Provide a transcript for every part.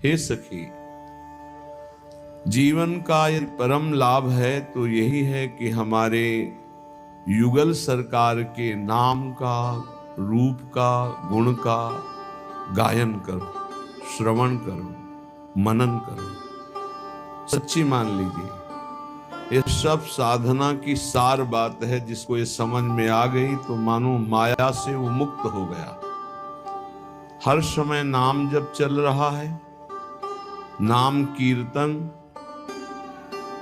हे सखी, जीवन का यदि परम लाभ है तो यही है कि हमारे युगल सरकार के नाम का, रूप का, गुण का गायन करो, श्रवण करो, मनन करो। सच्ची मान लीजिए, ये सब साधना की सार बात है। जिसको ये समझ में आ गई तो मानो माया से वो मुक्त हो गया। हर समय नाम जब चल रहा है, नाम कीर्तन,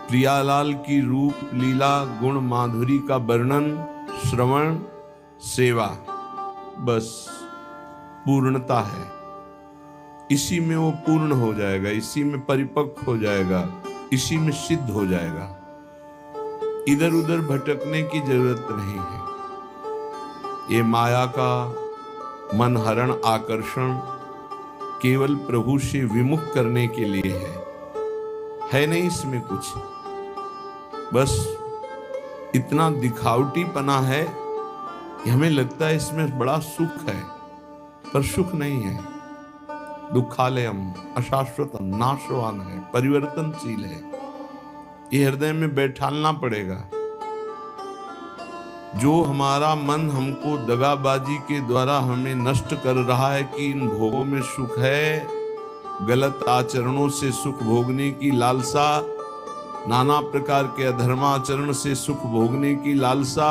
प्रियालाल की रूप लीला गुण माधुरी का वर्णन, श्रवण, सेवा, बस पूर्णता है। इसी में वो पूर्ण हो जाएगा, इसी में परिपक्व हो जाएगा, इसी में सिद्ध हो जाएगा। इधर उधर भटकने की जरूरत नहीं है। ये माया का मन हरण आकर्षण केवल प्रभु से विमुख करने के लिए है नहीं इसमें कुछ। बस इतना दिखावटीपना है कि हमें लगता है इसमें बड़ा सुख है, पर सुख नहीं है। दुखालयम अशाश्वतम नाशवान है, परिवर्तनशील है। ये हृदय में बैठालना पड़ेगा। जो हमारा मन हमको दगाबाजी के द्वारा हमें नष्ट कर रहा है कि इन भोगों में सुख है, गलत आचरणों से सुख भोगने की लालसा, नाना प्रकार के अधर्माचरण से सुख भोगने की लालसा,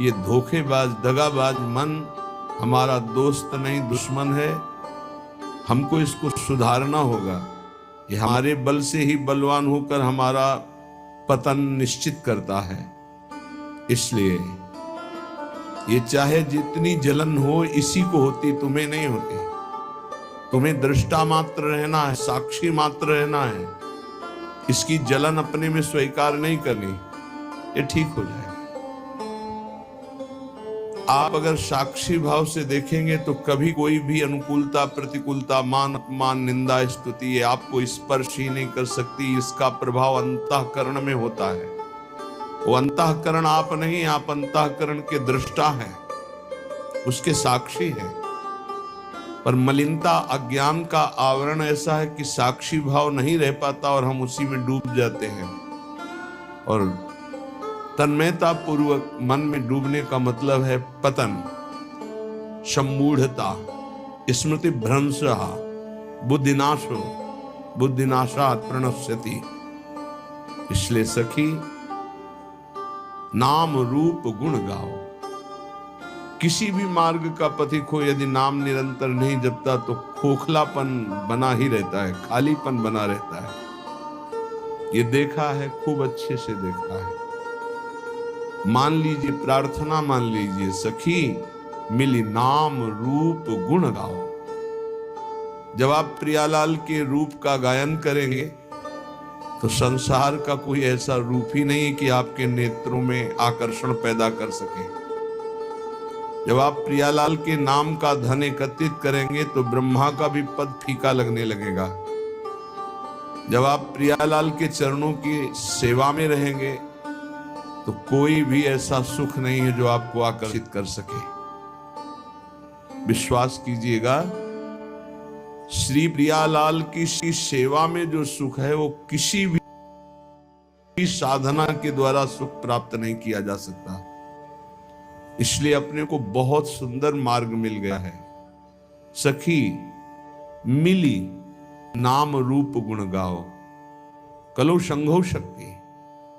ये धोखेबाज दगाबाज मन हमारा दोस्त नहीं दुश्मन है। हमको इसको सुधारना होगा। ये हमारे बल से ही बलवान होकर हमारा पतन निश्चित करता है। इसलिए ये चाहे जितनी जलन हो, इसी को होती, तुम्हें नहीं होती। तुम्हें दृष्टा मात्र रहना है, साक्षी मात्र रहना है। इसकी जलन अपने में स्वीकार नहीं करनी, ये ठीक हो जाएगा। आप अगर साक्षी भाव से देखेंगे तो कभी कोई भी अनुकूलता, प्रतिकूलता, मान अपमान, निंदा, स्तुति ये आपको स्पर्श ही नहीं कर सकती। इसका प्रभाव अंतःकरण में होता है। वो अंतःकरण आप नहीं, आप अंतःकरण के दृष्टा हैं, उसके साक्षी हैं। पर मलिनता, अज्ञान का आवरण ऐसा है कि साक्षी भाव नहीं रह पाता और हम उसी में डूब जाते हैं। और तन्मयता पूर्वक मन में डूबने का मतलब है पतन, सम्मूढ़ता, स्मृति भ्रंशः, बुद्धिनाशो, बुद्धिनाशात् प्रणश्यति। इसलिए सखी, नाम रूप गुण गाओ। किसी भी मार्ग का पथिक हो, यदि नाम निरंतर नहीं जपता तो खोखलापन बना ही रहता है, खालीपन बना रहता है। ये देखा है, खूब अच्छे से देखा है। मान लीजिए, प्रार्थना मान लीजिए, सखी मिली नाम रूप गुण गाओ। जब आप प्रियालाल के रूप का गायन करेंगे तो संसार का कोई ऐसा रूप ही नहीं कि आपके नेत्रों में आकर्षण पैदा कर सके। जब आप प्रियालाल के नाम का धन एकत्रित करेंगे तो ब्रह्मा का भी पद फीका लगने लगेगा। जब आप प्रियालाल के चरणों की सेवा में रहेंगे तो कोई भी ऐसा सुख नहीं है जो आपको आकर्षित कर सके। विश्वास कीजिएगा, श्री प्रियालाल की सेवा में जो सुख है वो किसी भी साधना के द्वारा सुख प्राप्त नहीं किया जा सकता। इसलिए अपने को बहुत सुंदर मार्ग मिल गया है। सखी मिली नाम रूप गुण गाओ, कलो संघो शक्ति।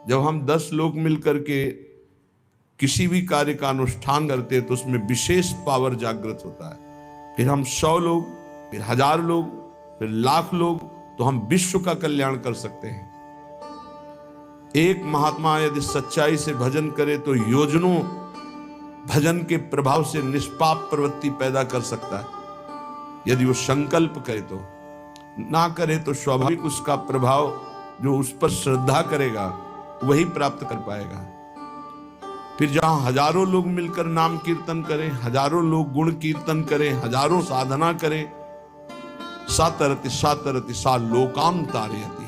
जब हम 10 लोग मिलकर के किसी भी कार्य का अनुष्ठान करते हैं तो उसमें विशेष पावर जागृत होता है। फिर हम 100 लोग, फिर 1000 लोग, फिर लाख लोग, तो हम विश्व का कल्याण कर सकते हैं। एक महात्मा यदि सच्चाई से भजन करे तो योजनों भजन के प्रभाव से निष्पाप प्रवृत्ति पैदा कर सकता है। यदि वो संकल्प करे तो, ना करे तो स्वाभाविक उसका प्रभाव जो उस पर श्रद्धा करेगा वही प्राप्त कर पाएगा। फिर जहां हजारों लोग मिलकर नाम कीर्तन करें, हजारों लोग गुण कीर्तन करें, हजारों साधना करें, सातरति सातरति सा लोकाम तारयति,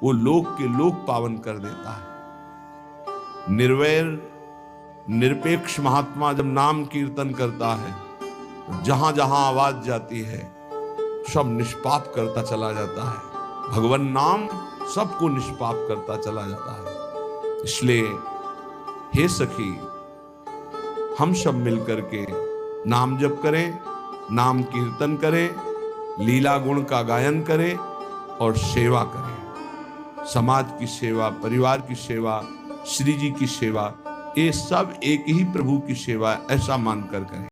वो लोक के लोक पावन कर देता है। निर्वैर निरपेक्ष महात्मा जब नाम कीर्तन करता है, जहां जहां आवाज जाती है सब निष्पाप करता चला जाता है। भगवान नाम सबको निष्पाप करता चला जाता है। इसलिए हे सखी, हम सब मिलकर के नाम जप करें, नाम कीर्तन करें, लीला गुण का गायन करें और सेवा करें। समाज की सेवा, परिवार की सेवा, श्री जी की सेवा, ये सब एक ही प्रभु की सेवा, ऐसा मानकर करें।